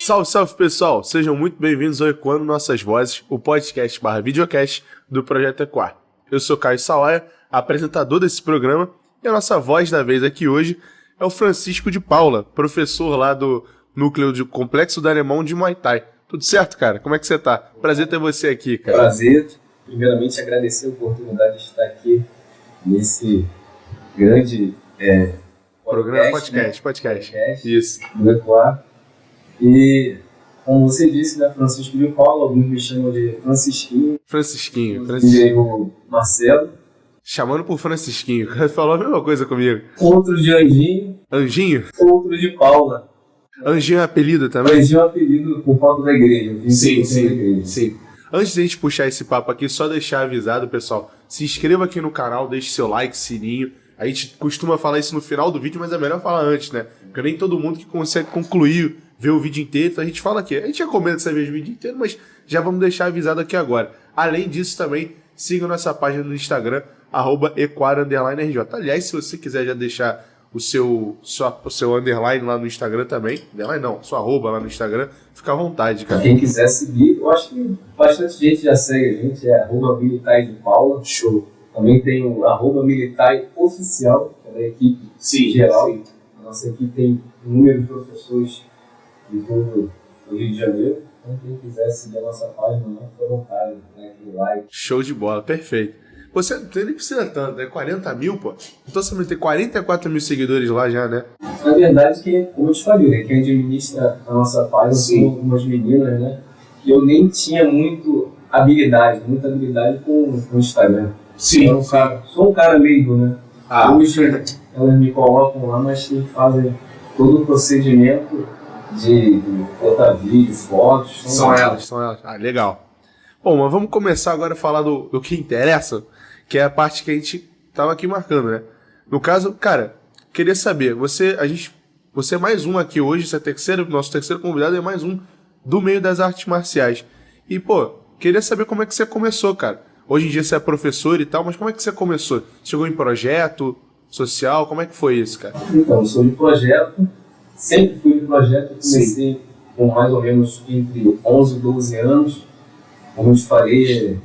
Salve, salve pessoal! Sejam muito bem-vindos ao Ecoando Nossas Vozes, o podcast / videocast do Projeto Ecoar. Eu sou Caio Sawaia, apresentador desse programa, e a nossa voz da vez aqui hoje é o Francisco de Paula, professor lá do núcleo de Complexo do Alemão de Muay Thai. Tudo certo, cara? Como é que você tá? Prazer ter você aqui, cara. Prazer. Primeiramente, agradecer a oportunidade de estar aqui nesse grande programa podcast. Isso. Do Ecoar. E, como você disse, né, Francisco de Paula, alguns me chamam de Francisquinho. Francisquinho. E o Marcelo. Chamando por Francisquinho. Falou a mesma coisa comigo. Outros de Anjinho. Anjinho? Outros de Paula. Anjinho é apelido também? Anjinho é apelido por conta da igreja. Sim. Antes de a gente puxar esse papo aqui, só deixar avisado, pessoal, se inscreva aqui no canal, deixe seu like, sininho. A gente costuma falar isso no final do vídeo, mas é melhor falar antes, né? Porque nem todo mundo que consegue concluir, ver o vídeo inteiro, então a gente fala aqui. A gente recomenda que você veja o vídeo inteiro, mas já vamos deixar avisado aqui agora. Além disso, também sigam nossa página no Instagram, @ecoar_rj. Aliás, se você quiser já deixar o seu underline lá no Instagram também, underline não, sua arroba lá no Instagram, fica à vontade, cara. Quem quiser seguir, eu acho que bastante gente já segue a gente, é @militai de Paula, show. Também tem o @militai oficial, que é da equipe geral. Sim. A nossa equipe tem um número de professores de todo o Rio de Janeiro. Então, quem quiser seguir a nossa página, fica à vontade, né? Aquele like. Show de bola, perfeito. Você nem precisa tanto, né? 40 mil, pô. Então você vai ter 44 mil seguidores lá já, né? Na verdade, como eu te falei, né? Quem administra a nossa página são algumas meninas, né? Que eu nem tinha muita habilidade com o Instagram. Sim. Sou um cara leigo, né? Hoje elas me colocam lá, mas que fazem todo o procedimento de botar vídeo, fotos. São elas. Ah, legal. Bom, mas vamos começar agora a falar do que interessa, que é a parte que a gente tava aqui marcando, né? No caso, cara, queria saber, você é mais um aqui hoje, nosso terceiro convidado é mais um do meio das artes marciais. E, pô, queria saber como é que você começou, cara. Hoje em dia você é professor e tal, mas como é que você começou? Chegou em projeto social? Como é que foi isso, cara? Então, eu sou de projeto, sempre fui de projeto, comecei com mais ou menos entre 11 e 12 anos, como eu te falei,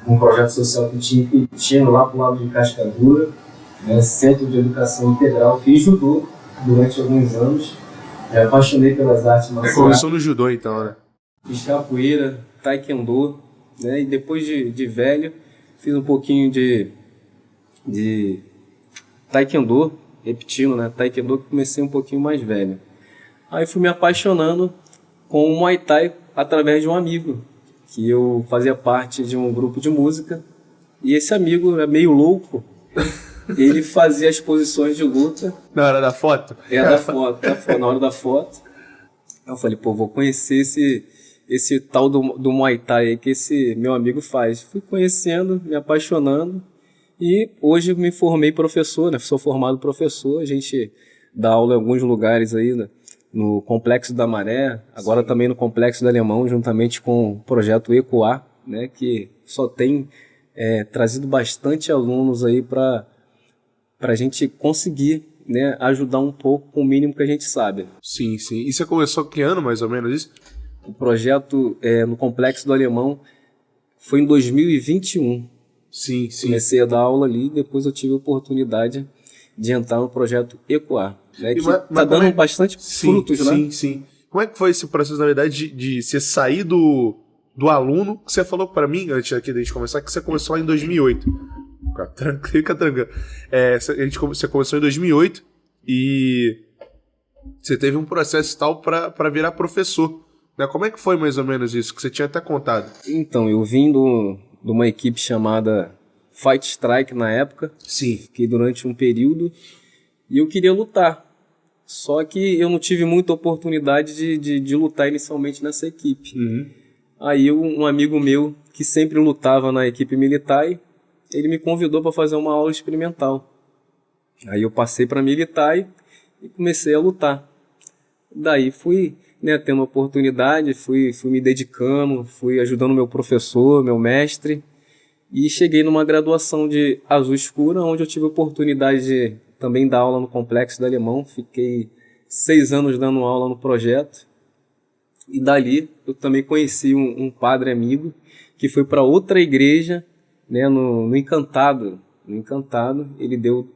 um projeto social que tinha em Pintino, lá pro lado de Cascadura, né, Centro de Educação Integral, fiz judô durante alguns anos, me apaixonei pelas artes marciais. Começou no judô então, né? Fiz capoeira, taekwondo, né, e depois de velho, fiz um pouquinho de taekwondo, repetindo, né, taekwondo, que comecei um pouquinho mais velho. Aí fui me apaixonando com o Muay Thai através de um amigo, que eu fazia parte de um grupo de música, e esse amigo é meio louco, ele fazia as posições de luta. Na hora da foto? Na hora da foto. Eu falei, vou conhecer esse tal do Muay Thai aí que esse meu amigo faz. Fui conhecendo, me apaixonando, e hoje me formei professor, né? Sou formado professor, a gente dá aula em alguns lugares aí, né? No Complexo da Maré, agora também no Complexo do Alemão, juntamente com o projeto Ecoar, né, que só tem trazido bastante alunos aí para a gente conseguir, né, ajudar um pouco com o mínimo que a gente sabe. Sim. E você começou que ano, mais ou menos, isso? O projeto no Complexo do Alemão foi em 2021. Sim. Comecei a dar aula ali, depois eu tive a oportunidade de entrar no projeto Ecoar, né, que está dando bastante frutos, né? Sim. Como é que foi esse processo, na verdade, de você sair do aluno, que você falou para mim, antes aqui da gente começar, que você começou lá em 2008. Fica tranquilo. Você começou em 2008 e você teve um processo e tal para virar professor, né? Como é que foi mais ou menos isso, que você tinha até contado? Então, eu vim de uma equipe chamada Fight Strike na época. Sim. Fiquei durante um período e eu queria lutar. Só que eu não tive muita oportunidade de lutar inicialmente nessa equipe. Uhum. Aí um amigo meu, que sempre lutava na equipe militar, ele me convidou para fazer uma aula experimental. Aí eu passei para militar e comecei a lutar. Daí fui, né, tendo oportunidade, fui me dedicando, fui ajudando meu professor, meu mestre, e cheguei numa graduação de azul escura, onde eu tive a oportunidade de também dar aula no Complexo do Alemão. Fiquei 6 anos dando aula no projeto. E dali eu também conheci um padre amigo que foi para outra igreja, né, no Encantado. No Encantado, ele deu...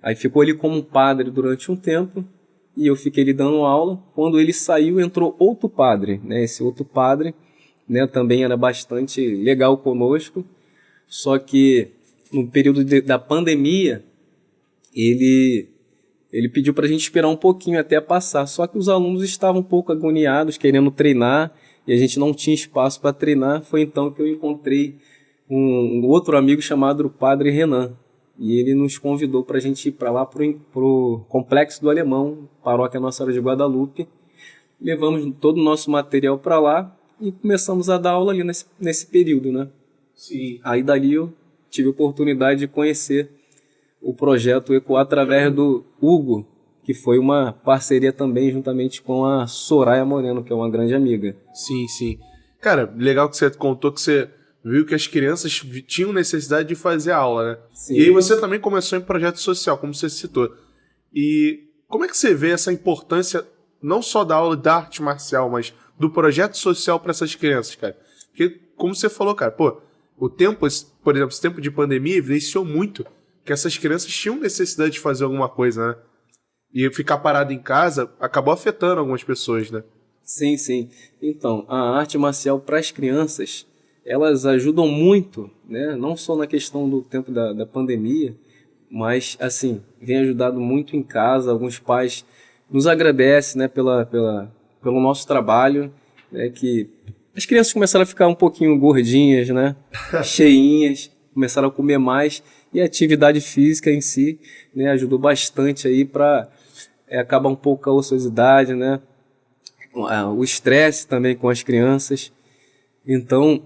aí ficou ali como um padre durante um tempo, e eu fiquei ali dando aula. Quando ele saiu, entrou outro padre, né? Esse outro padre, né, também era bastante legal conosco, só que no período da pandemia, ele pediu para a gente esperar um pouquinho até passar, só que os alunos estavam um pouco agoniados, querendo treinar, e a gente não tinha espaço para treinar. Foi então que eu encontrei um outro amigo chamado Padre Renan, e ele nos convidou para a gente ir para lá, para o Complexo do Alemão, paróquia Nossa Senhora de Guadalupe. Levamos todo o nosso material para lá e começamos a dar aula ali nesse período, né? Sim. Aí dali eu tive a oportunidade de conhecer o projeto ECOA através do Hugo, que foi uma parceria também juntamente com a Soraya Moreno, que é uma grande amiga. Sim, sim. Cara, legal que você contou que você viu que as crianças tinham necessidade de fazer aula, né? Sim. E aí você também começou em projeto social, como você citou. E como é que você vê essa importância, não só da aula da arte marcial, mas do projeto social para essas crianças, cara? Porque, como você falou, cara, pô, o tempo, por exemplo, esse tempo de pandemia evidenciou muito que essas crianças tinham necessidade de fazer alguma coisa, né? E ficar parado em casa acabou afetando algumas pessoas, né? Sim, sim. Então, a arte marcial para as crianças, elas ajudam muito, né? Não só na questão do tempo da pandemia, mas, assim, vem ajudado muito em casa. Alguns pais nos agradecem, né, pelo nosso trabalho, né, que as crianças começaram a ficar um pouquinho gordinhas, né? Cheinhas, começaram a comer mais, e a atividade física em si, né, ajudou bastante aí para acabar um pouco com a ociosidade, né? O estresse também com as crianças. Então,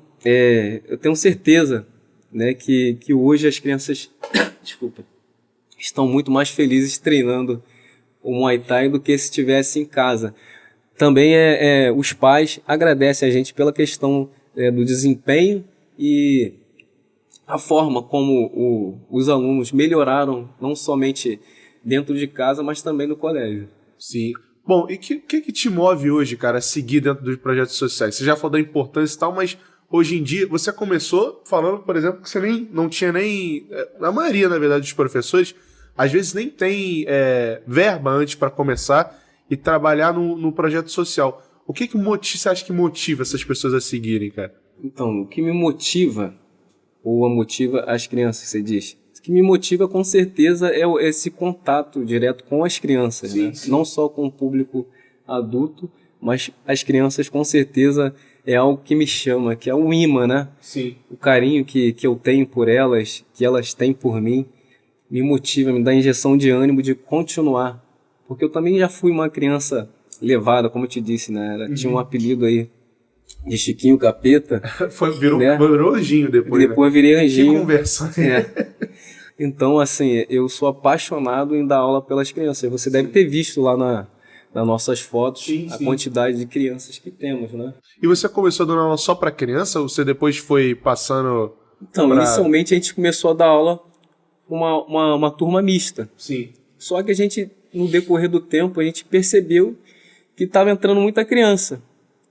eu tenho certeza, né, que hoje as crianças desculpa, estão muito mais felizes treinando o Muay Thai do que se estivesse em casa. Também os pais agradecem a gente pela questão do desempenho e a forma como os alunos melhoraram, não somente dentro de casa, mas também no colégio. Sim. Bom, e o que te move hoje, cara, a seguir dentro dos projetos sociais? Você já falou da importância e tal, mas hoje em dia você começou falando, por exemplo, que você não tinha nem... A maioria, na verdade, dos professores, às vezes nem tem verba antes para começar e trabalhar no projeto social. O que você acha que motiva essas pessoas a seguirem, cara? Então, o que me motiva, ou motiva as crianças, você diz? O que me motiva, com certeza, é esse contato direto com as crianças, sim, né? Sim. Não só com o público adulto, mas as crianças, com certeza, é algo que me chama, que é um imã, né? Sim. O carinho que eu tenho por elas, que elas têm por mim, me motiva, me dá injeção de ânimo de continuar. Porque eu também já fui uma criança levada, como eu te disse, né? Tinha um apelido aí de Chiquinho Capeta. Virou anjinho depois, Depois virei anjinho. Que conversa. Então, assim, eu sou apaixonado em dar aula pelas crianças. Você deve ter visto lá nas nossas fotos a quantidade de crianças que temos, né? E você começou dando aula só para criança ou você depois foi passando... Então, inicialmente a gente começou a dar aula uma turma mista. Sim. Só que a gente, no decorrer do tempo, a gente percebeu que estava entrando muita criança.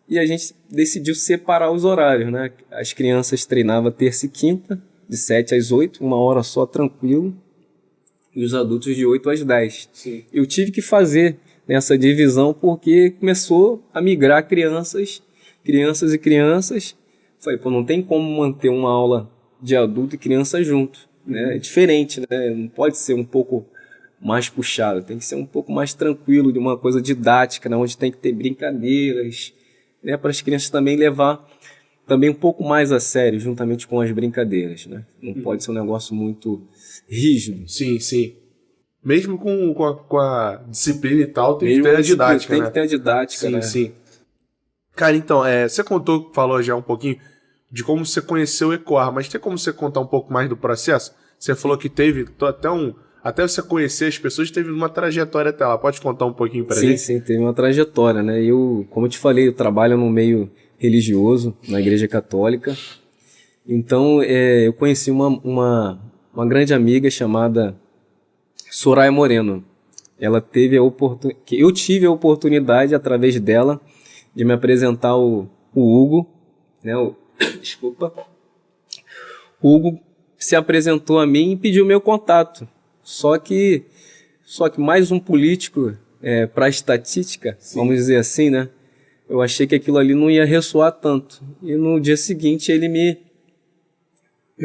E a gente decidiu separar os horários, né? As crianças treinavam terça e quinta, de 7 às 8, uma hora só, tranquilo. E os adultos de 8 às 10. Sim. Eu tive que fazer essa divisão porque começou a migrar crianças e crianças. Falei, pô, não tem como manter uma aula de adulto e criança junto, né? É diferente, né? Não pode ser um pouco mais puxado, tem que ser um pouco mais tranquilo, de uma coisa didática, né? Onde tem que ter brincadeiras, né? Para as crianças também levar também um pouco mais a sério, juntamente com as brincadeiras, né? Não pode ser um negócio muito rígido. Sim, sim. Mesmo com a disciplina e tal, tem que ter a didática, Tem que ter a didática, sim, né? Sim. Cara, então, você falou já um pouquinho de como você conheceu o ECOA, mas tem como você contar um pouco mais do processo? Você falou que teve até você conhecer as pessoas, teve uma trajetória até lá. Pode contar um pouquinho pra gente? Sim, teve uma trajetória, né? Como eu te falei, eu trabalho no meio religioso, na Igreja Católica. Então, eu conheci uma grande amiga chamada Soraya Moreno. Ela teve eu tive a oportunidade, através dela, de me apresentar o Hugo, né? Desculpa. O Hugo se apresentou a mim e pediu meu contato. Só que mais um político para a estatística, sim, vamos dizer assim, né? Eu achei que aquilo ali não ia ressoar tanto. E no dia seguinte ele me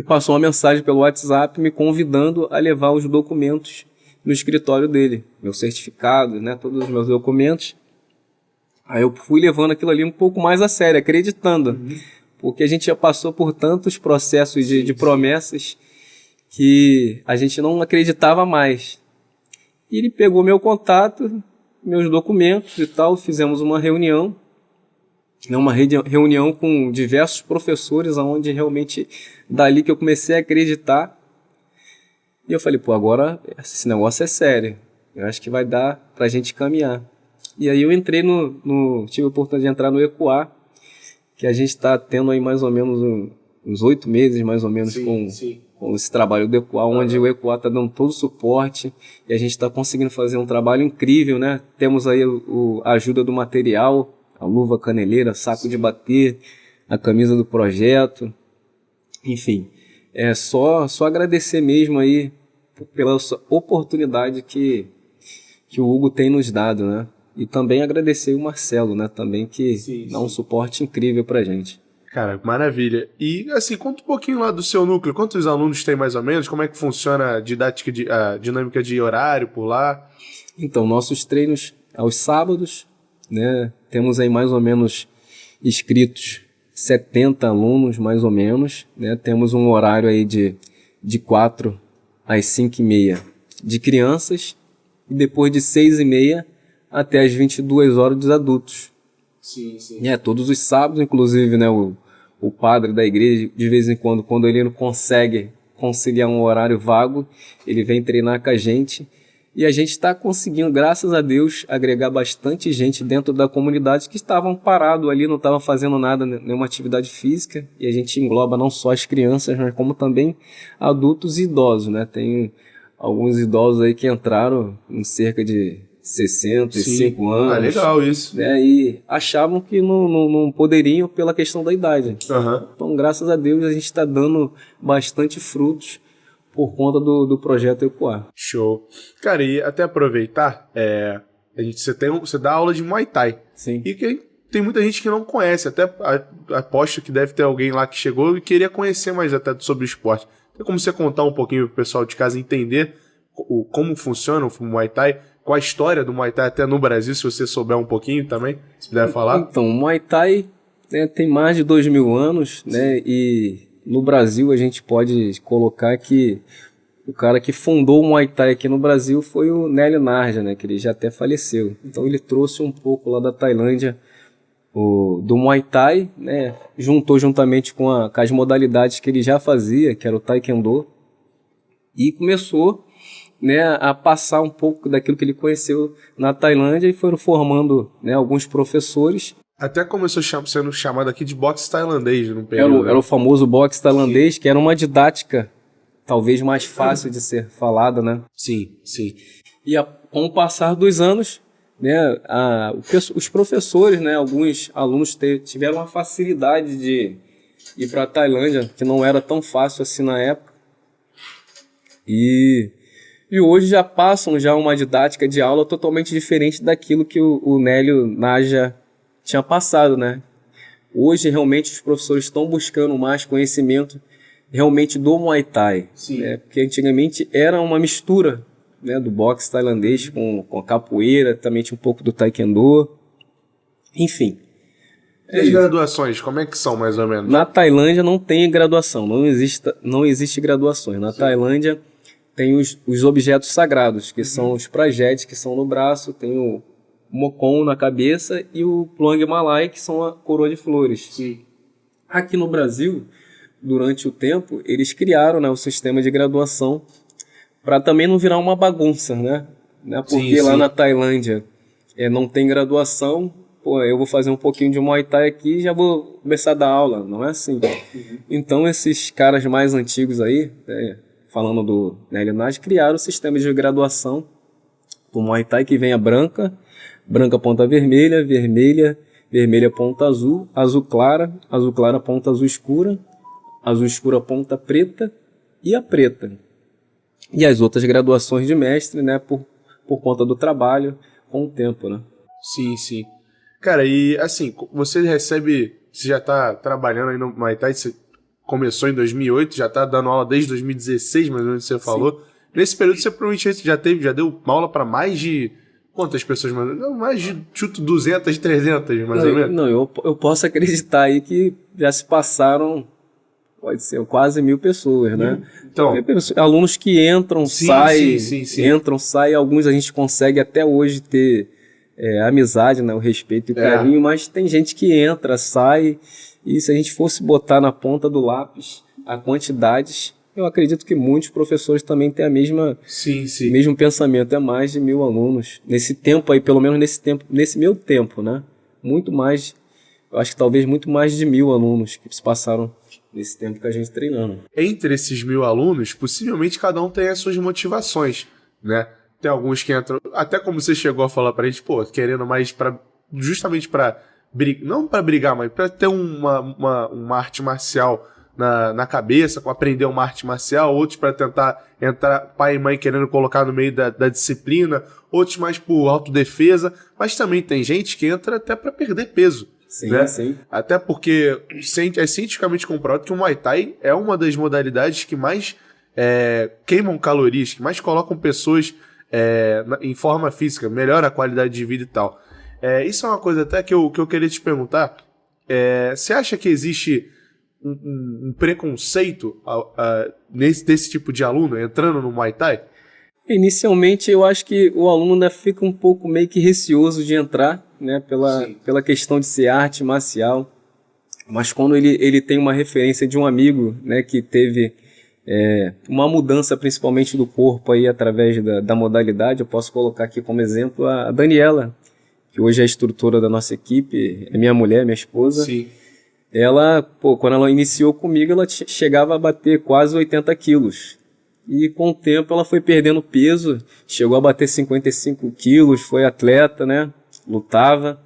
passou uma mensagem pelo WhatsApp me convidando a levar os documentos no escritório dele, meu certificado, né, todos os meus documentos. Aí eu fui levando aquilo ali um pouco mais a sério, acreditando, porque a gente já passou por tantos processos de promessas que a gente não acreditava mais. E ele pegou meu contato, meus documentos e tal, fizemos uma reunião, com diversos professores, onde realmente dali que eu comecei a acreditar. E eu falei, pô, agora esse negócio é sério, eu acho que vai dar pra gente caminhar. E aí eu entrei tive a oportunidade de entrar no ECOA, que a gente está tendo aí mais ou menos uns 8 meses, mais ou menos, com esse trabalho do ECOA, onde o ECOA está dando todo o suporte e a gente está conseguindo fazer um trabalho incrível, né? Temos aí a ajuda do material, a luva caneleira, saco de bater, a camisa do projeto, enfim. É só agradecer mesmo aí pela oportunidade que o Hugo tem nos dado, né? E também agradecer o Marcelo, né? Também que dá um suporte incrível pra gente. Cara, maravilha. E assim, conta um pouquinho lá do seu núcleo. Quantos alunos tem mais ou menos? Como é que funciona a dinâmica de horário por lá? Então, nossos treinos aos sábados, né? Temos aí mais ou menos inscritos 70 alunos, mais ou menos, né? Temos um horário aí de 4 às 5h30 de crianças e depois de 6h30 até as 22 horas dos adultos. Sim. Todos os sábados, inclusive, né? O padre da igreja, de vez em quando ele não consegue conciliar um horário vago, ele vem treinar com a gente. E a gente está conseguindo, graças a Deus, agregar bastante gente dentro da comunidade que estavam parados ali, não estavam fazendo nada, nenhuma atividade física. E a gente engloba não só as crianças, mas como também adultos e idosos, né? Tem alguns idosos aí que entraram em cerca de 65 anos. Legal isso. Né? E achavam que não poderiam pela questão da idade. Então, graças a Deus, a gente está dando bastante frutos por conta do projeto ECOA. Show. Cara, e até aproveitar, você dá aula de Muay Thai. Sim. E tem muita gente que não conhece, até aposto que deve ter alguém lá que chegou e queria conhecer mais até sobre o esporte. Tem como você contar um pouquinho pro pessoal de casa entender como funciona o Muay Thai, qual a história do Muay Thai até no Brasil, se você souber um pouquinho também, se puder falar? Então, o Muay Thai, né, tem mais de 2000 anos, né, e no Brasil a gente pode colocar que o cara que fundou o Muay Thai aqui no Brasil foi o Nélio Narja, né, que ele já até faleceu. Então ele trouxe um pouco lá da Tailândia do Muay Thai, né, juntou juntamente com as modalidades que ele já fazia, que era o Taekwondo, e começou, né, a passar um pouco daquilo que ele conheceu na Tailândia e foram formando, né, alguns professores. Até começou sendo chamado aqui de boxe tailandês no período. Era o famoso boxe tailandês, que era uma didática talvez mais fácil de ser falada, né? Sim. E com o passar dos anos, né, os professores, né, alguns alunos tiveram uma facilidade de ir para a Tailândia, que não era tão fácil assim na época. E hoje já passam uma didática de aula totalmente diferente daquilo que o Nélio Narja tinha passado, né? Hoje, realmente, os professores estão buscando mais conhecimento realmente do Muay Thai. Né? Porque antigamente era uma mistura, né, do boxe tailandês com a capoeira, também tinha um pouco do taekwondo. Enfim. E as graduações, como é que são, mais ou menos? Na Tailândia não tem graduação, não existe graduações. Na Tailândia tem os objetos sagrados, que são os prajetes, que são no braço, tem o Mokon na cabeça e o Plong Malai, que são a coroa de flores. Sim. Aqui no Brasil, durante o tempo, eles criaram, né, o sistema de graduação para também não virar uma bagunça, né? Porque lá na Tailândia não tem graduação, pô, eu vou fazer um pouquinho de Muay Thai aqui e já vou começar a dar aula, não é assim. Então esses caras mais antigos aí, falando do Nélio Narja, criaram o sistema de graduação do Muay Thai, que vem a branca ponta vermelha, vermelha ponta azul, azul clara ponta azul escura ponta preta e a preta. E as outras graduações de mestre, né, por conta do trabalho com o tempo, né? Sim, sim. Cara, e assim, você já tá trabalhando aí no Muay Thai, você começou em 2008, já tá dando aula desde 2016, mais ou menos você falou. Sim. Nesse período você provavelmente já deu aula para mais de quantas pessoas, mais de 200, 300, mais ou menos? Não, eu posso acreditar aí que já se passaram, pode ser, quase 1.000 pessoas, né? Então, alunos que entram, saem, sim. saem, alguns a gente consegue até hoje ter amizade, né? O respeito e o carinho, mas tem gente que entra, sai, e se a gente fosse botar na ponta do lápis a quantidades, eu acredito que muitos professores também têm a mesma mesmo pensamento, é mais de 1.000 alunos. Nesse tempo aí, pelo menos nesse meu tempo, né? Muito mais, eu acho que talvez muito mais de 1.000 alunos que se passaram nesse tempo que a gente treinando. Entre esses 1.000 alunos, possivelmente cada um tem as suas motivações, né? Tem alguns que entram, até como você chegou a falar pra gente, querendo mais justamente pra brigar, não pra brigar, mas pra ter uma arte marcial na cabeça, aprender uma arte marcial, outros para tentar entrar, pai e mãe querendo colocar no meio da disciplina, outros mais por autodefesa, mas também tem gente que entra até para perder peso. Sim, né? Sim. Até porque é cientificamente comprovado que o Muay Thai é uma das modalidades que mais queimam calorias, que mais colocam pessoas em forma física, melhora a qualidade de vida e tal. Isso é uma coisa até que eu queria te perguntar. Você acha que existe um preconceito desse tipo de aluno entrando no Muay Thai? Inicialmente eu acho que o aluno ainda fica um pouco meio que receoso de entrar, né, pela questão de ser arte marcial, mas quando ele tem uma referência de um amigo, né, que teve uma mudança principalmente do corpo aí através da modalidade, eu posso colocar aqui como exemplo a Daniela, que hoje é a instrutora da nossa equipe, é minha mulher, minha esposa. Sim. Ela, quando ela iniciou comigo, ela chegava a bater quase 80 quilos. E com o tempo ela foi perdendo peso, chegou a bater 55 quilos, foi atleta, né? Lutava.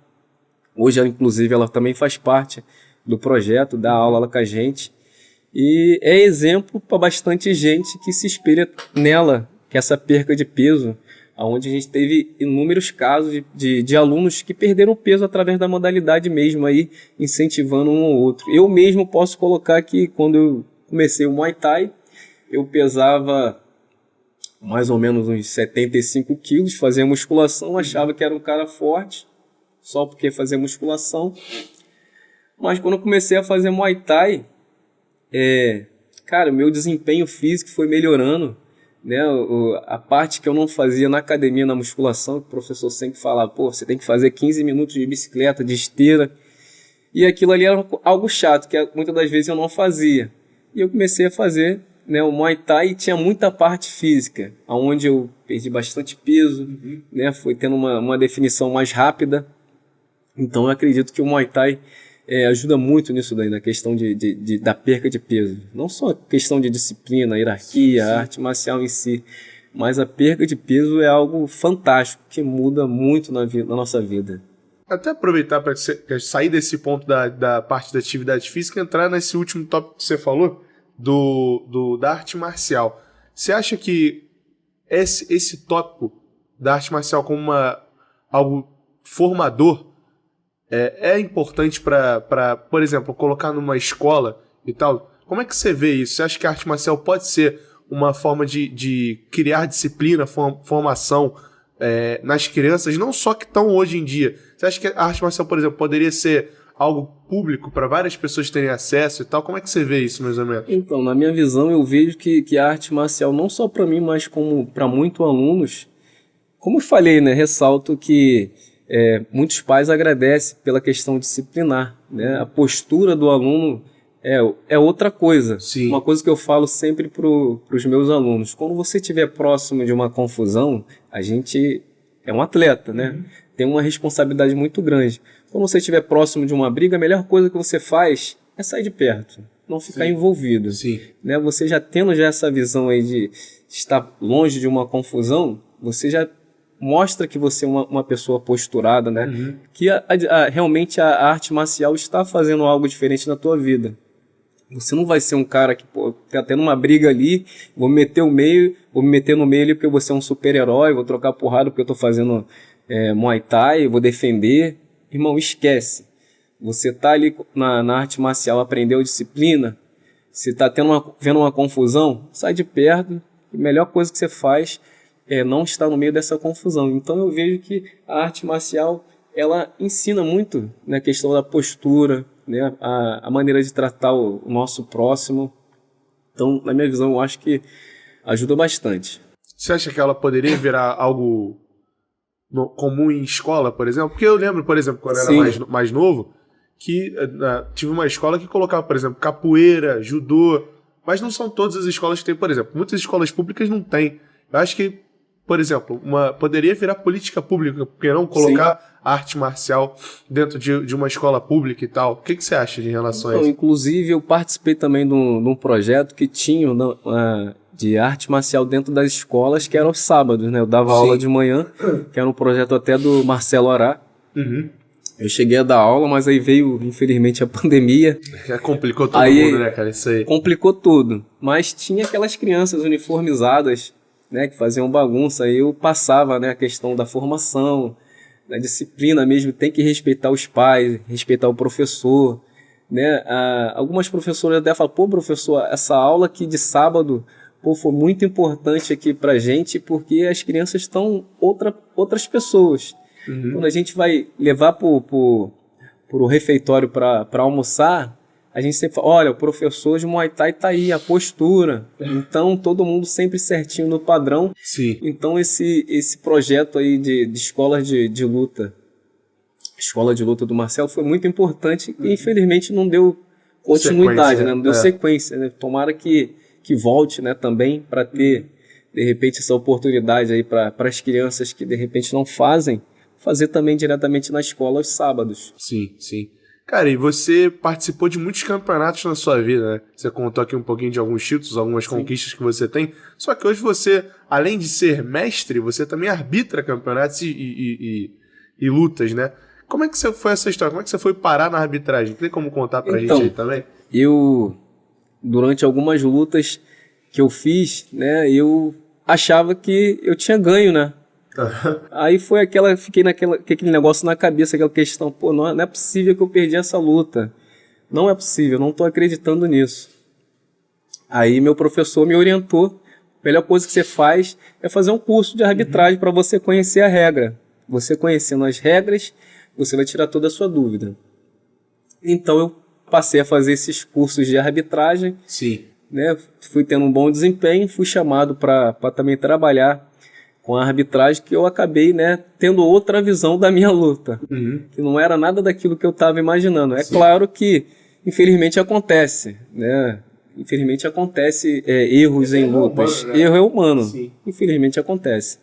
Hoje, inclusive, ela também faz parte do projeto, dá aula lá com a gente. E é exemplo para bastante gente que se espelha nela, que essa perca de peso, onde a gente teve inúmeros casos de alunos que perderam peso através da modalidade mesmo, aí, incentivando um ou outro. Eu mesmo posso colocar que quando eu comecei o Muay Thai, eu pesava mais ou menos uns 75 quilos, fazia musculação, achava que era um cara forte, só porque fazia musculação. Mas quando eu comecei a fazer Muay Thai, cara, meu desempenho físico foi melhorando, né? A parte que eu não fazia na academia, na musculação, que o professor sempre falava, você tem que fazer 15 minutos de bicicleta, de esteira, e aquilo ali era algo chato, que muitas das vezes eu não fazia. E eu comecei a fazer, né, o Muay Thai, tinha muita parte física, onde eu perdi bastante peso, né, foi tendo uma definição mais rápida. Então eu acredito que o Muay Thai ajuda muito nisso daí, na questão da perca de peso. Não só a questão de disciplina, hierarquia, sim. Arte marcial em si, mas a perca de peso é algo fantástico, que muda muito na nossa vida. Até aproveitar para sair desse ponto da parte da atividade física e entrar nesse último tópico que você falou, da arte marcial. Você acha que esse tópico da arte marcial como algo formador é importante para, por exemplo, colocar numa escola e tal? Como é que você vê isso? Você acha que a arte marcial pode ser uma forma de criar disciplina, formação nas crianças, não só que estão hoje em dia? Você acha que a arte marcial, por exemplo, poderia ser algo público para várias pessoas terem acesso e tal? Como é que você vê isso, mais ou menos? Então, na minha visão, eu vejo que a arte marcial, não só para mim, mas como para muitos alunos, como eu falei, né, ressalto que muitos pais agradecem pela questão disciplinar, né? A postura do aluno é outra coisa. Sim. Uma coisa que eu falo sempre para os meus alunos: quando você estiver próximo de uma confusão, a gente é um atleta, né? Tem uma responsabilidade muito grande. Quando você estiver próximo de uma briga, a melhor coisa que você faz é sair de perto, não ficar envolvido. Sim. Né? Você já tendo essa visão aí de estar longe de uma confusão, você já mostra que você é uma pessoa posturada, né? Que realmente a arte marcial está fazendo algo diferente na tua vida. Você não vai ser um cara que, pô, tá tendo uma briga ali, vou me meter no meio ali porque você é um super-herói, vou trocar porrada porque eu tô fazendo Muay Thai, vou defender. Irmão, esquece. Você tá ali na arte marcial, aprendeu disciplina, você tá vendo uma confusão, sai de perto. A melhor coisa que você faz é não estar no meio dessa confusão. Então eu vejo que a arte marcial, ela ensina muito na questão da postura, né, a maneira de tratar o nosso próximo. Então, na minha visão, eu acho que ajuda bastante. Você acha que ela poderia virar algo comum em escola, por exemplo? Porque eu lembro, por exemplo, quando eu era mais novo, que tive uma escola que colocava, por exemplo, capoeira, judô, mas não são todas as escolas que tem, por exemplo. Muitas escolas públicas não têm. Eu acho que, por exemplo, poderia virar política pública, porque não colocar arte marcial dentro de uma escola pública e tal. O que você acha em relação a isso? Inclusive, eu participei também de um projeto que tinha de arte marcial dentro das escolas, que era aos sábados, né? Eu dava aula de manhã, que era um projeto até do Marcelo Ará. Eu cheguei a dar aula, mas aí veio, infelizmente, a pandemia. Complicou todo mundo, né, cara? Isso aí. Complicou tudo. Mas tinha aquelas crianças uniformizadas, né, que faziam bagunça. Aí eu passava, né, a questão da formação, da disciplina mesmo. Tem que respeitar os pais, respeitar o professor, né? Algumas professoras até falam, pô, professor, essa aula aqui de sábado, pô, foi muito importante aqui pra gente, porque as crianças estão outras pessoas. Quando a gente vai levar pro refeitório para almoçar, a gente sempre fala, olha, o professor de Muay Thai tá aí, a postura. Então, todo mundo sempre certinho no padrão. Sim. Então, esse projeto aí de escolas de luta, escola de luta do Marcelo, foi muito importante e, infelizmente, não deu continuidade, né? Não deu sequência, né? Tomara que volte, né, também, para ter, de repente, essa oportunidade aí para as crianças que, de repente, não fazer também diretamente na escola aos sábados. Sim, sim. Cara, e você participou de muitos campeonatos na sua vida, né? Você contou aqui um pouquinho de alguns títulos, algumas conquistas que você tem. Só que hoje você, além de ser mestre, você também arbitra campeonatos e lutas, né? Como é que foi essa história? Como é que você foi parar na arbitragem? Tem como contar pra gente aí também? Eu, durante algumas lutas que eu fiz, né, eu achava que eu tinha ganho, né? Aí foi fiquei com aquele negócio na cabeça, aquela questão, pô, não é possível que eu perdi essa luta. Não é possível, não tô acreditando nisso. Aí meu professor me orientou, a melhor coisa que você faz é fazer um curso de arbitragem para você conhecer a regra. Você conhecendo as regras, você vai tirar toda a sua dúvida. Então eu passei a fazer esses cursos de arbitragem. Sim. Né, fui tendo um bom desempenho, fui chamado para também trabalhar com a arbitragem, que eu acabei, né, tendo outra visão da minha luta, que não era nada daquilo que eu estava imaginando. É claro que, infelizmente, acontece, né? Infelizmente acontece erros em lutas. Humano, né? Erro é humano. Sim. Infelizmente acontece.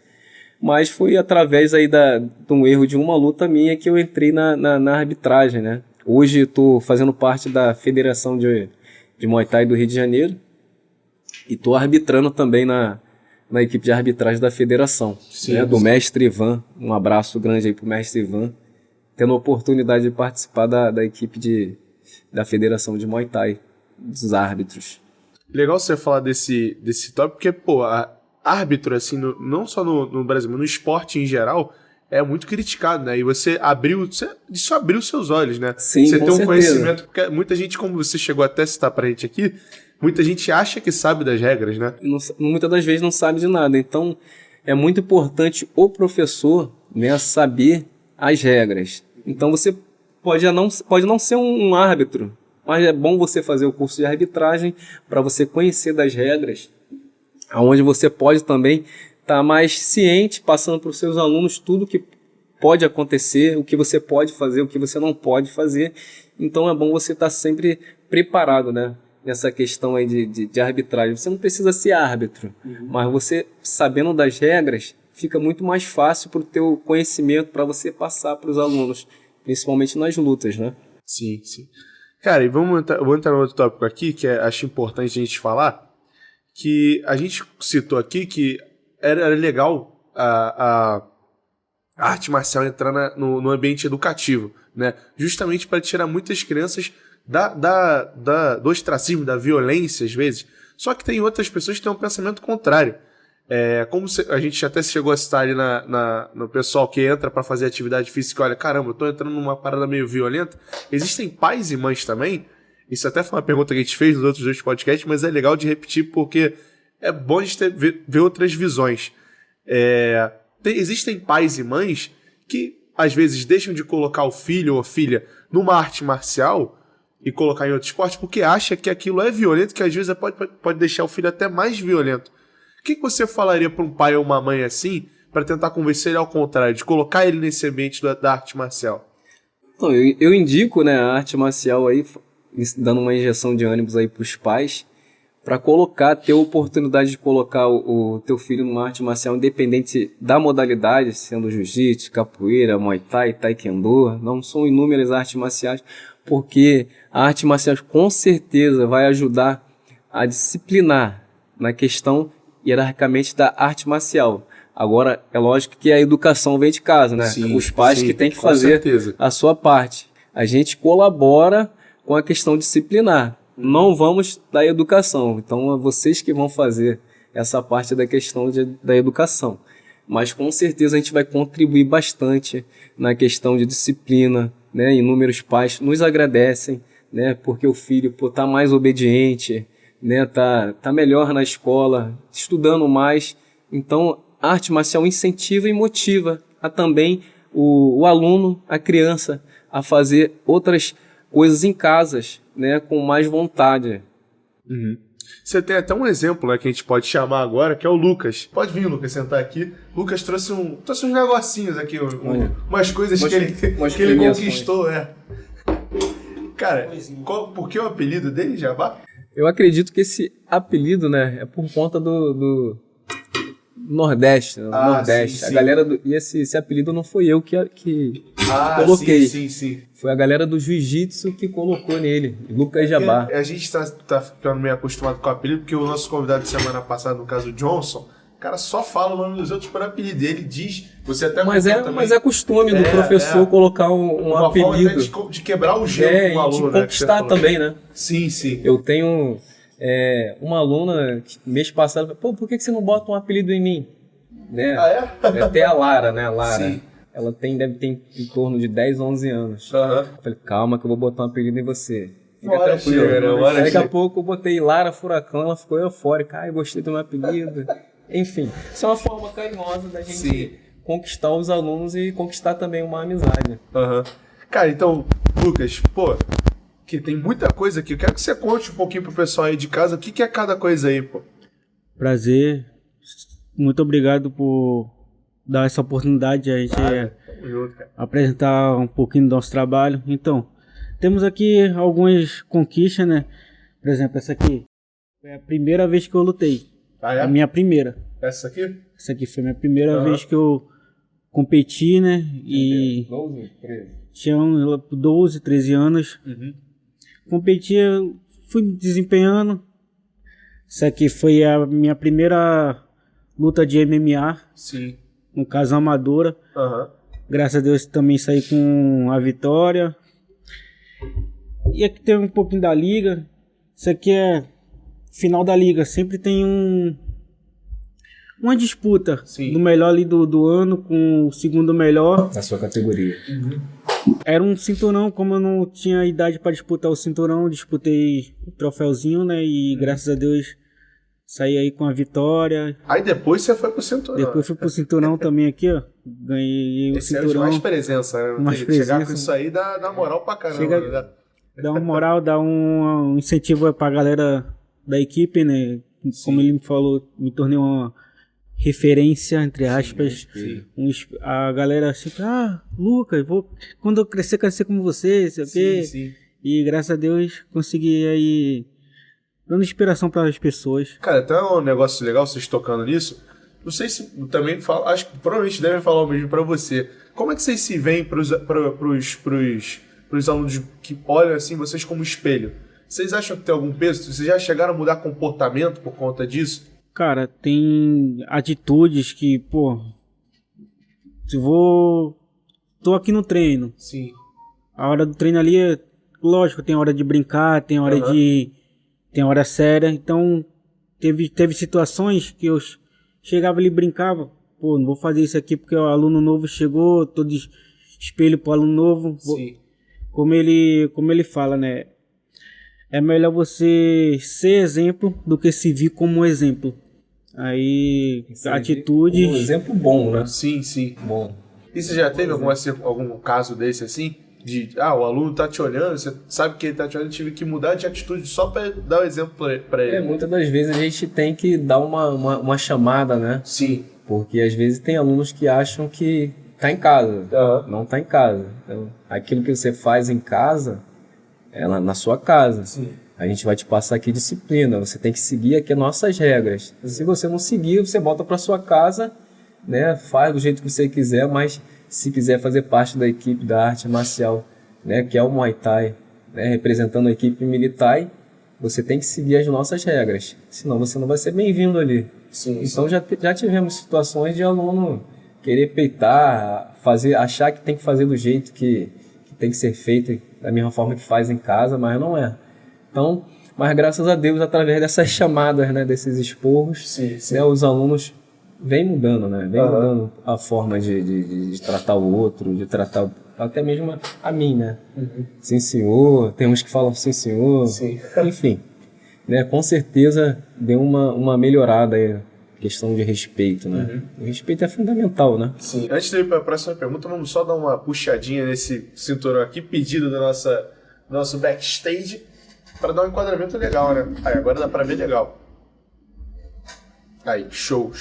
Mas foi através aí de um erro de uma luta minha que eu entrei na arbitragem, né? Hoje estou fazendo parte da Federação de Muay Thai do Rio de Janeiro e estou arbitrando também na equipe de arbitragem da federação, né, do mestre Ivan. Um abraço grande aí pro mestre Ivan, tendo a oportunidade de participar da equipe da federação de Muay Thai, dos árbitros. Legal você falar desse tópico, porque, pô, árbitro, assim, não só no Brasil, mas no esporte em geral, é muito criticado, né? E você abriu seus olhos, né? Sim, você com tem um certeza. conhecimento, porque muita gente, como você chegou até a citar pra gente aqui, muita gente acha que sabe das regras, né? Muitas das vezes não sabe de nada. Então, é muito importante o professor, né, saber as regras. Então, você pode não ser um árbitro, mas é bom você fazer o curso de arbitragem para você conhecer das regras, onde você pode também estar mais ciente, passando para os seus alunos tudo que pode acontecer, o que você pode fazer, o que você não pode fazer. Então, é bom você estar sempre preparado, né? Nessa questão aí de arbitragem. Você não precisa ser árbitro, mas você, sabendo das regras, fica muito mais fácil para o teu conhecimento, para você passar para os alunos, principalmente nas lutas, né? Sim, sim. Cara, e vou entrar no outro tópico aqui, que acho importante a gente falar, que a gente citou aqui que era legal a arte marcial entrar no ambiente educativo, né? Justamente para tirar muitas crianças do ostracismo, da violência, às vezes. Só que tem outras pessoas que têm um pensamento contrário. A gente até chegou a citar ali no pessoal que entra para fazer atividade física, olha, caramba, eu tô entrando numa parada meio violenta. Existem pais e mães também. Isso até foi uma pergunta que a gente fez nos outros 2 podcasts, mas é legal de repetir porque é bom a gente ver outras visões. Existem pais e mães que às vezes deixam de colocar o filho ou a filha numa arte marcial e colocar em outro esporte porque acha que aquilo é violento, que às vezes pode deixar o filho até mais violento. O que você falaria para um pai ou uma mãe assim para tentar convencer ele ao contrário, de colocar ele nesse ambiente da arte marcial? Então, eu indico, né, a arte marcial aí, dando uma injeção de ânimos aí para os pais, para ter a oportunidade de colocar o teu filho numa arte marcial independente da modalidade, sendo jiu-jitsu, capoeira, muay thai, taekwondo, não são inúmeras artes marciais, porque a arte marcial com certeza vai ajudar a disciplinar na questão hierarquicamente da arte marcial. Agora, é lógico que a educação vem de casa, né? Sim, os pais que têm que fazer a sua parte. A gente colabora com a questão disciplinar. Não vamos dar educação. Então, é vocês que vão fazer essa parte da questão da educação. Mas, com certeza, a gente vai contribuir bastante na questão de disciplina, né? Inúmeros pais nos agradecem, né? Porque o filho está mais obediente, né? Tá melhor na escola, estudando mais. Então, a arte marcial incentiva e motiva a também o aluno, a criança, a fazer outras coisas em casas, né, com mais vontade. Uhum. Você tem até um exemplo, né, que a gente pode chamar agora, que é o Lucas. Pode vir, Lucas, sentar aqui. Lucas trouxe uns negocinhos aqui, umas coisas que ele conquistou. Cara, por que o apelido dele, Jabá? Eu acredito que esse apelido, né, é por conta do Nordeste, né? Nordeste. Sim, a sim. galera e esse apelido não foi eu que coloquei. Sim. Foi a galera do jiu-jitsu que colocou nele, Lucas Jabá. A gente tá ficando meio acostumado com o apelido, porque o nosso convidado de semana passada, no caso o Johnson, o cara só fala o nome dos outros por apelido. Ele diz, você até mas é costume do professor colocar um apelido. Forma de quebrar o gelo com o aluno, de conquistar também, né? Sim. Eu tenho uma aluna, mês passado, por que você não bota um apelido em mim? Né? Até a Lara, né? Sim. Ela deve ter em torno de 10, 11 anos. Uhum. Eu falei, calma que eu vou botar um apelido em você. Fica Bora tranquilo. chega, Daqui a pouco eu botei Lara Furacão, ela ficou eufórica. Eu gostei do meu apelido. Enfim, isso é uma forma carinhosa da gente conquistar os alunos e conquistar também uma amizade. Uhum. Cara, então, Lucas, que tem muita coisa aqui. Eu quero que você conte um pouquinho pro pessoal aí de casa o que é cada coisa aí, pô. Prazer. Muito obrigado por dar essa oportunidade de a gente apresentar um pouquinho do nosso trabalho. Então, temos aqui algumas conquistas, né? Por exemplo, essa aqui foi a primeira vez que eu lutei. A minha primeira. Essa aqui? Essa aqui foi a minha primeira vez que eu competi, né? E 12, 13. tinha 12, 13 anos. Competia, fui desempenhando. Essa aqui foi a minha primeira luta de MMA. Sim. No caso, amadora. Graças a Deus também saí com a vitória. E aqui tem um pouquinho da liga. Isso aqui é final da liga. Sempre tem uma disputa do melhor ali do ano com o segundo melhor. Na sua categoria. Era um cinturão, como eu não tinha idade para disputar o cinturão, disputei o troféuzinho, né? E graças a Deus saí aí com a vitória. Aí depois você foi pro cinturão. Depois fui pro cinturão também aqui, ó. Ganhei o cinturão. Mais presença, né? Mais presença. Chegar com isso aí dá moral pra caramba. Dá uma moral, dá um incentivo pra galera da equipe, né? Como ele me falou, me tornei uma referência, entre aspas. A galera sempre, Lucas, quando eu crescer como você, sei o quê. E graças a Deus consegui aí dando inspiração para as pessoas. Cara, até um negócio legal, vocês tocando nisso. Não sei se também falam, acho que provavelmente devem falar o mesmo para você. Como é que vocês se veem pros alunos que olham assim vocês como espelho? Vocês acham que tem algum peso? Vocês já chegaram a mudar comportamento por conta disso? Cara, tem atitudes que, Se tô aqui no treino. Sim. A hora do treino ali é, lógico, tem hora de brincar, tem hora tem hora séria. Então, teve situações que eu chegava ali e brincava. Pô, não vou fazer isso aqui porque o aluno novo chegou, tô de espelho pro aluno novo. Sim. Como ele fala, né? É melhor você ser exemplo do que se vir como exemplo. Aí, atitudes... Um exemplo bom, né? Sim, sim. Bom. E você já teve algum caso desse assim? O aluno tá te olhando, você sabe que ele tá te olhando, tive que mudar de atitude só pra dar o exemplo pra ele. Muitas das vezes a gente tem que dar uma chamada, né? Sim. Porque às vezes tem alunos que acham que tá em casa, não tá em casa. Então, aquilo que você faz em casa, é na sua casa. Sim. A gente vai te passar aqui disciplina, você tem que seguir aqui as nossas regras. Se você não seguir, você volta para sua casa, né? Faz do jeito que você quiser, mas se quiser fazer parte da equipe da arte marcial, né? Que é o Muay Thai, né? Representando a equipe militar, você tem que seguir as nossas regras, senão você não vai ser bem-vindo ali. Sim, então já tivemos situações de aluno querer peitar, achar que tem que fazer do jeito que tem que ser feito, da mesma forma que faz em casa, mas não é. Então, mas graças a Deus, através dessas chamadas, né, desses esporros, né, os alunos vêm mudando, né? Vem mudando a forma de tratar o outro, de tratar até mesmo a mim, né? Sim, senhor. Tem uns que falam sim, senhor. Sim. Enfim, né? Com certeza deu uma melhorada aí, questão de respeito, né? O respeito é fundamental, né? Sim. Antes de ir para a próxima pergunta, vamos só dar uma puxadinha nesse cinturão aqui, pedido do nosso backstage, para dar um enquadramento legal, né? Aí, agora dá para ver legal. Aí, show.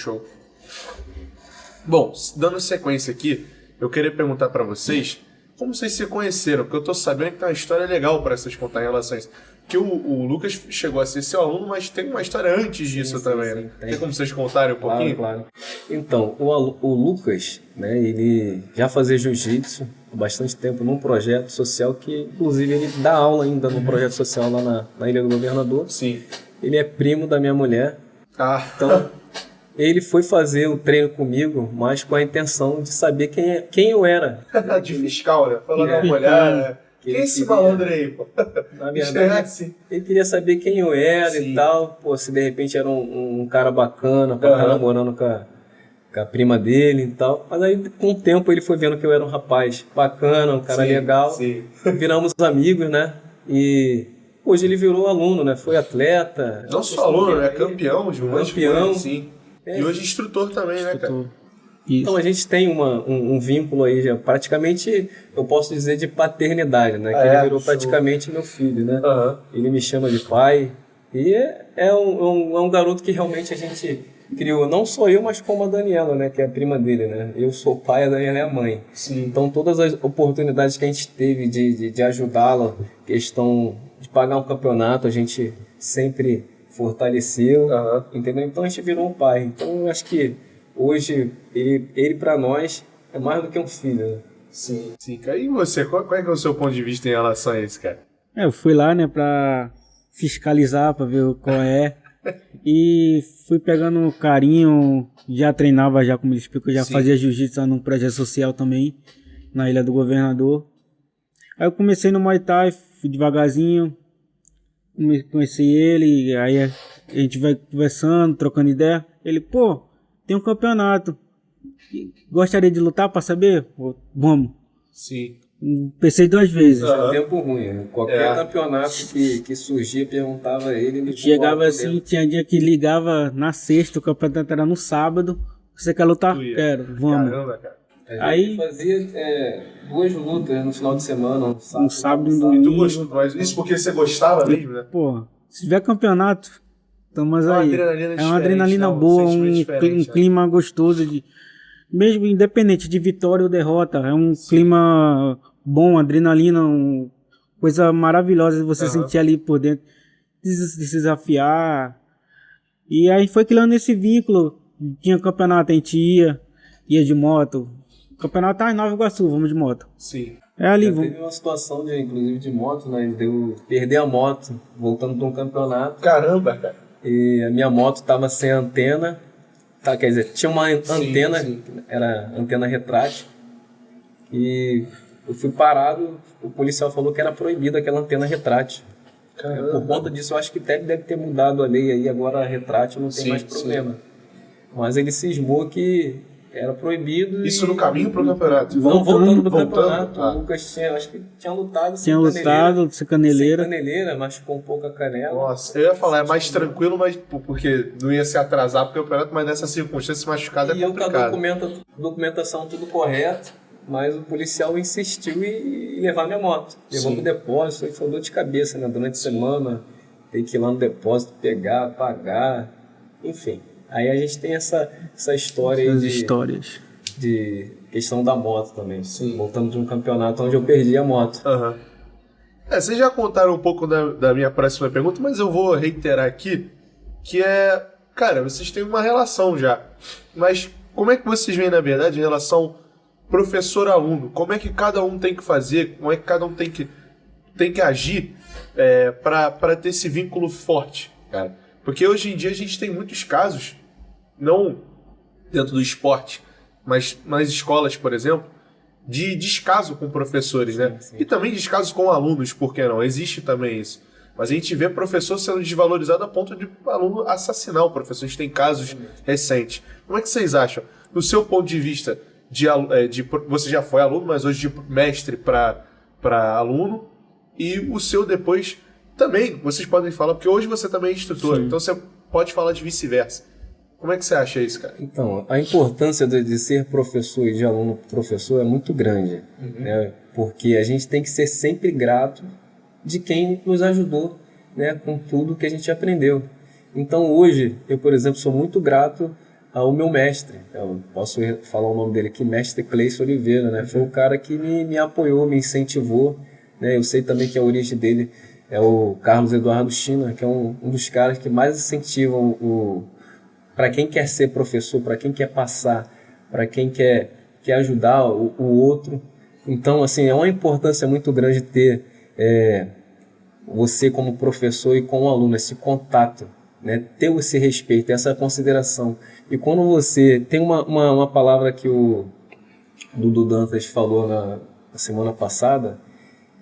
Bom, dando sequência aqui, eu queria perguntar para vocês como vocês se conheceram, porque eu tô sabendo que tem uma história legal para vocês contar em relação a isso. Que o Lucas chegou a ser seu aluno, mas tem uma história antes disso também, né? Tem como vocês contarem um pouquinho? Claro. Então, o Lucas, né, ele já fazia jiu-jitsu há bastante tempo num projeto social que, inclusive, ele dá aula ainda no projeto social lá na Ilha do Governador. Sim. Ele é primo da minha mulher. Então, ele foi fazer o treino comigo, mas com a intenção de saber quem eu era. De fiscal, né? Falando uma olhada, né? Quem é esse malandro aí, pô? Na verdade, ele queria saber quem eu era e tal. Pô, se de repente era um cara bacana pra estar namorando com a prima dele e tal. Mas aí, com o tempo, ele foi vendo que eu era um rapaz bacana, um cara legal. Sim. Viramos amigos, né? E hoje ele virou aluno, né? Foi atleta. Não só aluno, né? Campeão de um monte de coisa, sim. É. E hoje instrutor também, né, cara? Isso. Então a gente tem um vínculo aí, já praticamente, eu posso dizer, de paternidade, né? Que ele virou praticamente meu filho, né? Ele me chama de pai. E é um garoto que realmente a gente criou, não só eu, mas como a Daniela, né? Que é a prima dele, né? Eu sou o pai, a Daniela é a mãe. Sim. Então todas as oportunidades que a gente teve de ajudá-la, questão de pagar um campeonato, a gente sempre fortaleceu, entendeu? Então a gente virou um pai. Então eu acho que hoje ele para nós é mais do que um filho, né? Sim, cara. E você, qual é que é o seu ponto de vista em relação a isso, cara? Eu fui lá, né, pra fiscalizar, pra ver qual é. E fui pegando carinho, já treinava, já como ele explicou, já fazia jiu-jitsu num projeto social também, na Ilha do Governador. Aí eu comecei no Muay Thai, fui devagarzinho, conheci ele, aí a gente vai conversando, trocando ideia. Ele, pô, tem um campeonato, gostaria de lutar pra saber? Vamos. Sim. Pensei 2 vezes. Tempo ruim. Qualquer campeonato que surgia, perguntava a ele. Chegava assim, tinha dia que ligava na sexta, o campeonato era no sábado. Você quer lutar? Quero, vamos. Caramba, cara. Aí fazia 2 lutas no final de semana, um sábado e um domingo. E tu gostou, mas isso porque você gostava mesmo, né? Pô, se tiver campeonato, estamos aí. Adrenalina é uma adrenalina boa, um clima gostoso, mesmo independente de vitória ou derrota. É um clima bom, adrenalina, coisa maravilhosa de você sentir ali por dentro, de se desafiar. E aí foi criando esse vínculo. Tinha campeonato, a gente ia de moto. Campeonato tá em Nova Iguaçu, vamos de moto. Sim. É ali, teve uma situação, inclusive, de moto, né? Deu perder a moto, voltando para um campeonato. Caramba, cara. E a minha moto estava sem antena, Tá, quer dizer, tinha uma antena, sim. era antena retrátil, e eu fui parado, o policial falou que era proibido aquela antena retrátil. Por conta disso, eu acho que deve ter mudado a lei aí, agora a retrátil não tem mais problema. Mas ele cismou que era proibido. Isso no caminho pro campeonato? Não, voltando do voltando. campeonato. O Lucas acho que tinha lutado Tinha lutado, sem caneleira. Sem caneleira, machucou um pouco a canela. Nossa, eu ia falar, é mais tranquilo, mas porque não ia se atrasar pro campeonato, mas nessa circunstância machucada é complicado. E eu com a documentação tudo correto, mas o policial insistiu em levar minha moto. Levou pro depósito, foi dor de cabeça, né? Durante a semana, tem que ir lá no depósito, pegar, pagar, enfim. Aí a gente tem essa história aí de questão da moto também. Sim. Voltando de um campeonato onde eu perdi a moto. Uhum. Vocês já contaram um pouco da minha próxima pergunta, mas eu vou reiterar aqui, que é, cara, vocês têm uma relação já, mas como é que vocês veem, na verdade, em relação professor-aluno? Como é que cada um tem que fazer, como é que cada um tem que agir para ter esse vínculo forte, cara? Porque hoje em dia a gente tem muitos casos, não dentro do esporte, mas nas escolas, por exemplo, de descaso com professores, né? Sim. E também descaso com alunos, por que não? Existe também isso. Mas a gente vê professor sendo desvalorizado a ponto de aluno assassinar o professor. A gente tem casos recentes. Como é que vocês acham? Do seu ponto de vista, você já foi aluno, mas hoje de mestre para aluno, e o seu depois também, vocês podem falar, porque hoje você também é instrutor, então você pode falar de vice-versa. Como é que você acha isso, cara? Então, a importância de ser professor e de aluno professor é muito grande, né? Porque a gente tem que ser sempre grato de quem nos ajudou, né, com tudo que a gente aprendeu. Então hoje, eu, por exemplo, sou muito grato ao meu mestre, eu posso falar o nome dele aqui, mestre Cleison Oliveira, né? Foi o cara que me apoiou, me incentivou, né? Eu sei também que a origem dele é o Carlos Eduardo China, que é um dos caras que mais incentivam para quem quer ser professor, para quem quer passar, para quem quer ajudar o outro. Então, assim, é uma importância muito grande ter você como professor e com o aluno, esse contato, né? Ter esse respeito, essa consideração. E quando você tem uma palavra que o Dudu Dantas falou na semana passada,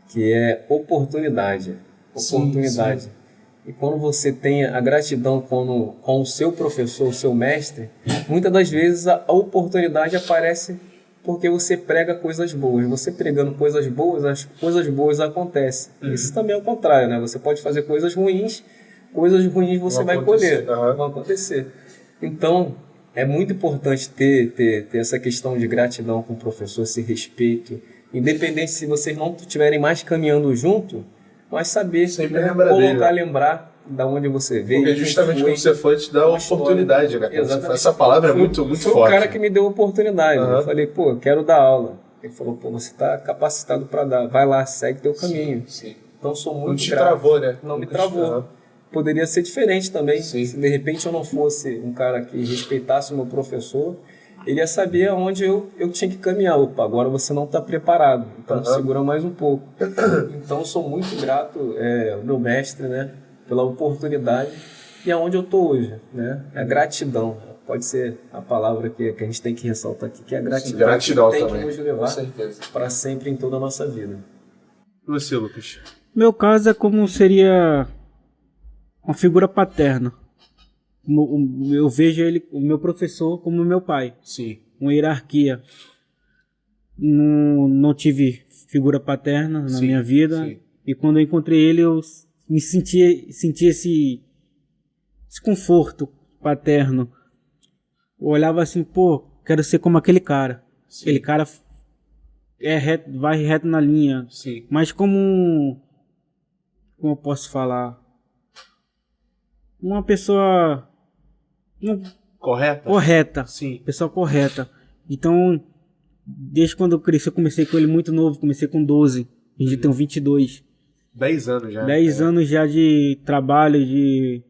que é oportunidade. Oportunidade. Sim. E quando você tem a gratidão com o seu professor, o seu mestre, muitas das vezes a oportunidade aparece porque você prega coisas boas. Você pregando coisas boas, as coisas boas acontecem. Isso também é o contrário, né? Você pode fazer coisas ruins você vai colher. Vão acontecer. Então, é muito importante ter essa questão de gratidão com o professor, esse respeito. Independente se vocês não estiverem mais caminhando junto, mas saber lembrar da onde você veio. Porque justamente quando você foi, te dá a oportunidade, né? Essa palavra é muito forte. Foi o cara que me deu a oportunidade. Eu falei, eu quero dar aula. Ele falou, você está capacitado para dar. Vai lá, segue teu caminho. Sim. Então, sou muito Não te travou, né? Não me travou. Poderia ser diferente também. Sim. Se de repente eu não fosse um cara que respeitasse o meu professor, ele ia saber aonde eu tinha que caminhar. Opa, agora você não está preparado, então segura mais um pouco. Então eu sou muito grato ao meu mestre, né, pela oportunidade e aonde eu estou hoje, né? A gratidão pode ser a palavra que a gente tem que ressaltar aqui, que é a gratidão. Sim, gratidão que tem também, que nos levar para sempre em toda a nossa vida. E você, Lucas? Meu caso é como seria uma figura paterna. Eu vejo ele, o meu professor, como meu pai. Sim. Uma hierarquia. Não tive figura paterna na minha vida. Sim. E quando eu encontrei ele, eu me senti esse conforto paterno. Eu olhava assim, quero ser como aquele cara. Sim. Aquele cara vai reto na linha. Sim. Mas como eu posso falar? Uma pessoa correta. Sim. Pessoa correta. Então, desde quando eu cresci, eu comecei com ele muito novo. Comecei com 12. Hoje eu tenho 22. 10 anos já. 10 anos já de trabalho, de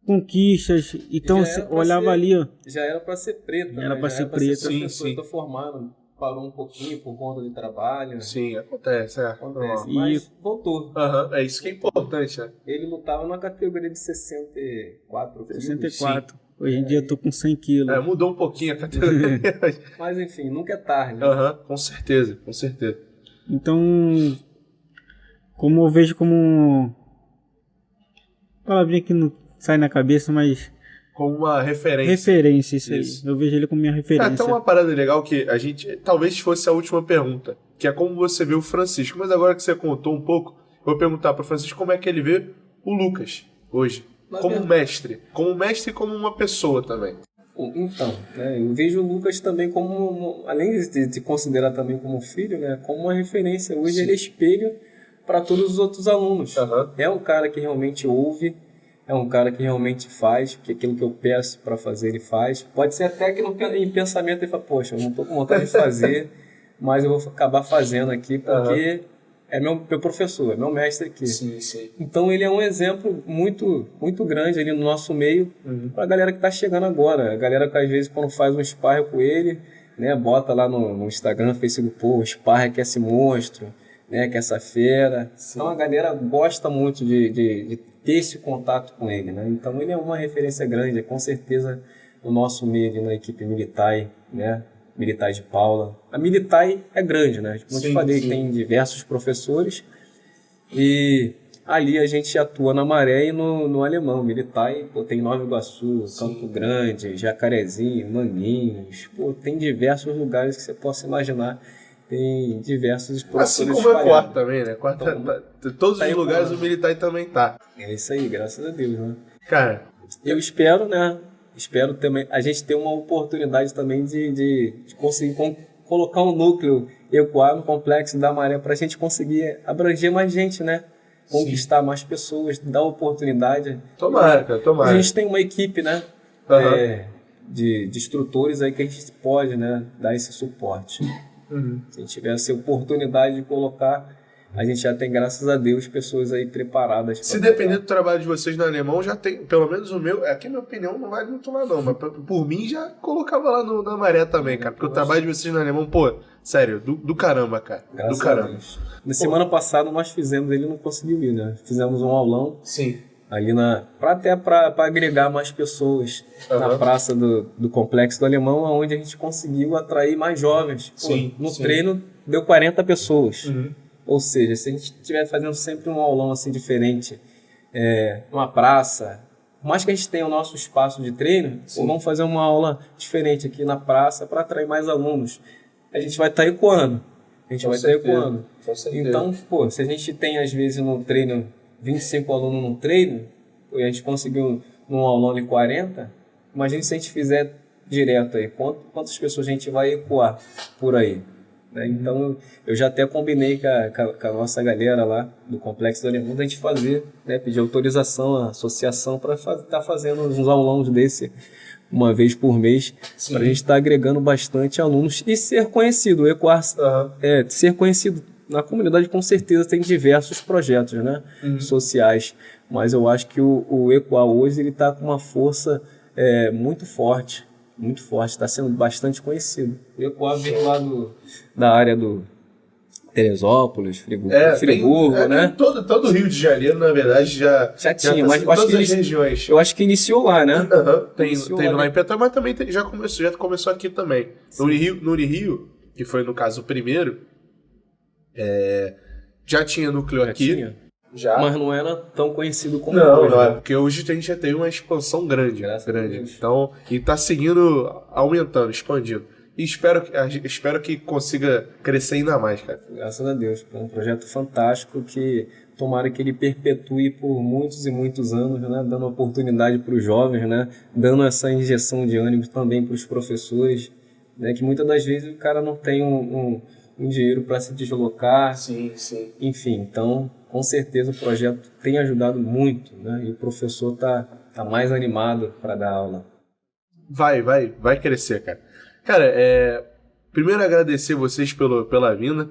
conquistas. Então, eu olhava ali, ó. Já era para ser preto. Era para ser preto. Sim. Eu tô formado. Parou um pouquinho por conta de trabalho. Sim, acontece. Mas voltou. É isso que é importante, né? Ele lutava na categoria de 64 quilos. 64. Hoje em dia eu tô com 100 quilos. Mudou um pouquinho a categoria. Mas enfim, nunca é tarde. Né? Aham, com certeza, com certeza. Então, como eu vejo como... Palavrinha que não sai na cabeça, mas... Como uma referência. Referência, isso Isso. aí. Eu vejo ele como minha referência. Até uma parada legal que a gente... Talvez fosse a última pergunta, que é como você vê o Francisco. Mas agora que você contou um pouco, eu vou perguntar pro Francisco como é que ele vê o Lucas hoje. Como mestre. Como mestre e como uma pessoa também. Então, né, eu vejo o Lucas também como, além de considerar também como filho, né, como uma referência. Hoje ele é espelho para todos os outros alunos. Uhum. É um cara que realmente ouve, é um cara que realmente faz, porque aquilo que eu peço para fazer ele faz. Pode ser até que em pensamento ele fala, poxa, eu não estou com vontade de fazer, mas eu vou acabar fazendo aqui porque é meu professor, é meu mestre aqui. Sim, sim. Então ele é um exemplo muito, muito grande ali no nosso meio para a galera que está chegando agora. A galera que às vezes quando faz um sparring com ele, né, bota lá no Instagram, Facebook, pô, o sparring que é esse monstro, né, que é essa fera. Sim. Então a galera gosta muito de ter esse contato com ele, né? Então ele é uma referência grande, com certeza o nosso meio ali na equipe Militai, né? Militai de Paula. A Militai é grande, né? Como eu te falei, tem diversos professores e ali a gente atua na Maré e no Alemão. Militai, pô, tem Nova Iguaçu, Campo Grande, Jacarezinho, Manguinhos, pô, tem diversos lugares que você possa imaginar. Tem diversos professores assim como é espalhados. Quarta também, né? Quarta, todos os lugares o Militai também tá. É isso aí, graças a Deus, né? Cara, eu espero, né? Espero também a gente ter uma oportunidade também de conseguir colocar um núcleo EQA no Complexo da Maré para a gente conseguir abranger mais gente, né? Conquistar mais pessoas, dar oportunidade. Tomara, cara, tomara. A gente tem uma equipe, né? De instrutores aí que a gente pode, né? Dar esse suporte. Se a gente tiver essa oportunidade de colocar, a gente já tem, graças a Deus, pessoas aí preparadas. Se depender do trabalho de vocês no alemão, já tem, pelo menos o meu, aqui minha opinião não vale muito lá não, mas por mim já colocava lá na Maré também, cara, porque o trabalho de vocês no alemão, pô, sério, do caramba, cara, graças do caramba. A Deus. Na semana passada nós fizemos, ele não conseguiu ir, né? Fizemos um aulão. Sim. Ali para agregar mais pessoas na praça do Complexo do Alemão, onde a gente conseguiu atrair mais jovens. No treino deu 40 pessoas. Ou seja, se a gente estiver fazendo sempre um aulão assim diferente, uma praça, por mais que a gente tenha o nosso espaço de treino, vamos fazer uma aula diferente aqui na praça para atrair mais alunos. A gente vai estar ecoando. Então, pô, se a gente tem às vezes no treino 25 alunos no treino, e a gente conseguiu num aulão de 40, imagine se a gente fizer direto aí, quantas pessoas a gente vai ecoar por aí. Né? Então, eu já até combinei com a nossa galera lá do Complexo do Alemão, da gente fazer, né, pedir autorização à associação para estar fazendo uns aulões desse uma vez por mês, para a gente estar agregando bastante alunos e ser conhecido. Ecoar, ser conhecido. Na comunidade, com certeza, tem diversos projetos, né, sociais, mas eu acho que o EQA hoje está com uma força muito forte, está sendo bastante conhecido. O EQA vem lá da área do Teresópolis, Friburgo, né? Todo o Rio de Janeiro, na verdade, já tinha, tá, mas eu acho que regiões. Eu acho que iniciou lá, né? Tem lá em Petrópolis, mas também já começou aqui também. No Unirio, que foi, no caso, o primeiro, já tinha núcleo aqui. Já. Mas não era tão conhecido como hoje. Não, né? Porque hoje a gente já tem uma expansão grande. Então, e tá seguindo, aumentando, expandindo. E espero que consiga crescer ainda mais, cara. Graças a Deus. É um projeto fantástico que tomara que ele perpetue por muitos e muitos anos, né? Dando oportunidade para os jovens, né? Dando essa injeção de ânimo também para os professores, né? Que muitas das vezes o cara não tem um dinheiro para se deslocar. Sim. Enfim, então, com certeza o projeto tem ajudado muito, né? E o professor tá mais animado para dar aula. Vai crescer, cara. Cara, primeiro agradecer vocês pela vinda.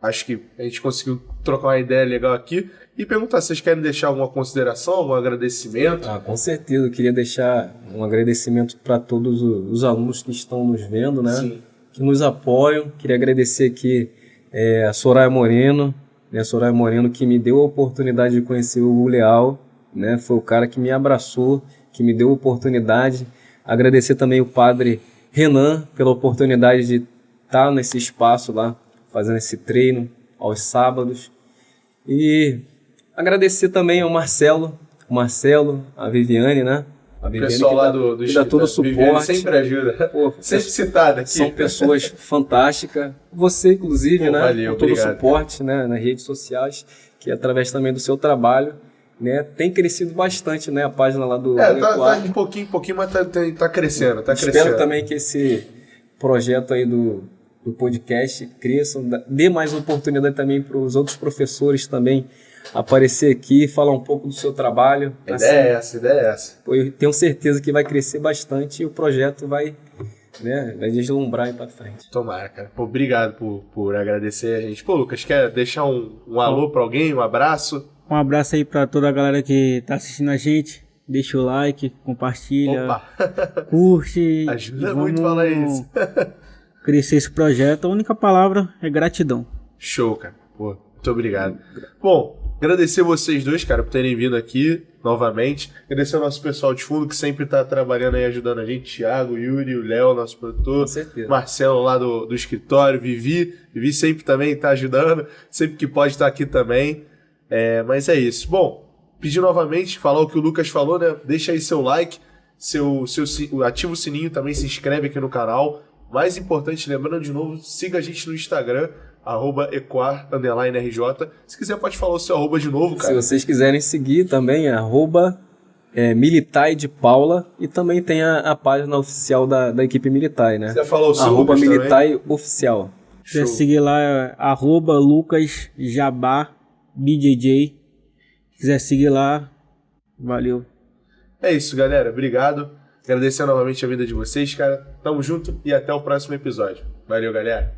Acho que a gente conseguiu trocar uma ideia legal aqui. E perguntar se vocês querem deixar alguma consideração, algum agradecimento. Com certeza, eu queria deixar um agradecimento para todos os alunos que estão nos vendo, né? Sim. Que nos apoiam. Queria agradecer aqui a Soraya Moreno, né? Soraya Moreno, que me deu a oportunidade de conhecer o Hugo Leal, né? Foi o cara que me abraçou, que me deu a oportunidade. Agradecer também o padre Renan pela oportunidade de estar nesse espaço lá, fazendo esse treino aos sábados. E agradecer também ao Marcelo, a Viviane, né? A O pessoal lá do que dá todo o suporte. Sempre ajuda. Pô, sempre citada aqui. São pessoas fantásticas. Você, inclusive, Pô, né? valeu, com todo obrigado, o suporte, né? Nas redes sociais, que através também do seu trabalho, né? Tem crescido bastante, né? A página lá do tá Equar. um pouquinho, mas tá crescendo, Espero também que esse projeto aí do podcast cresça, dê mais oportunidade também para os outros professores também aparecer aqui, falar um pouco do seu trabalho. A ideia é essa. Eu tenho certeza que vai crescer bastante e o projeto vai deslumbrar aí para frente. Tomara, cara. Pô, obrigado por agradecer a gente. Pô, Lucas, quer deixar um alô para alguém, um abraço? Um abraço aí para toda a galera que tá assistindo a gente. Deixa o like, compartilha, curte. Ajuda muito falar isso. Crescer esse projeto. A única palavra é gratidão. Show, cara. Pô, muito obrigado. Bom, agradecer vocês dois, cara, por terem vindo aqui novamente. Agradecer ao nosso pessoal de fundo que sempre tá trabalhando aí, ajudando a gente. Thiago, Yuri, o Léo, nosso produtor. Com certeza. Marcelo lá do escritório, Vivi sempre também tá ajudando. Sempre que pode estar aqui também. Mas é isso. Bom, pedir novamente, falar o que o Lucas falou, né? Deixa aí seu like, ativa o sininho, também se inscreve aqui no canal. Mais importante, lembrando de novo, siga a gente no Instagram, @equar_RJ. Se quiser, pode falar o seu arroba de novo, cara. Se vocês quiserem seguir também, Militai de Paula, e também tem a página oficial da equipe Militai, né? Você falou o seu Militai Oficial. Se quiser seguir lá, @LucasJabá_BJJ. Se quiser seguir lá, valeu. É isso, galera. Obrigado. Agradecer novamente a vida de vocês, cara. Tamo junto e até o próximo episódio. Valeu, galera.